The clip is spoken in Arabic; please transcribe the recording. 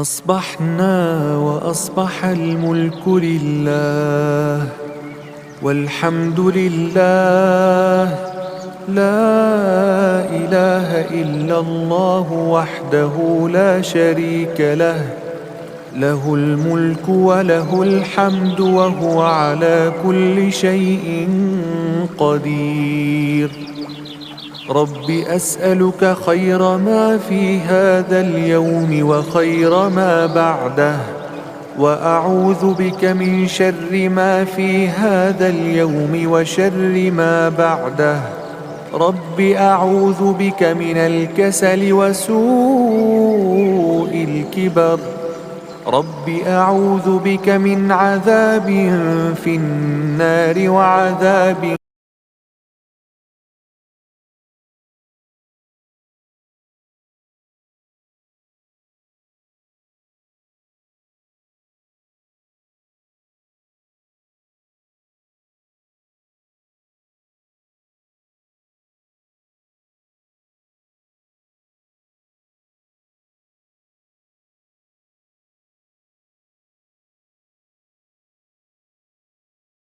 أصبحنا وأصبح الملك لله والحمد لله، لا إله إلا الله وحده لا شريك له، له الملك وله الحمد وهو على كل شيء قدير. رب أسألك خير ما في هذا اليوم وخير ما بعده، وأعوذ بك من شر ما في هذا اليوم وشر ما بعده. رب أعوذ بك من الكسل وسوء الكبر. رب أعوذ بك من عذاب في النار وعذاب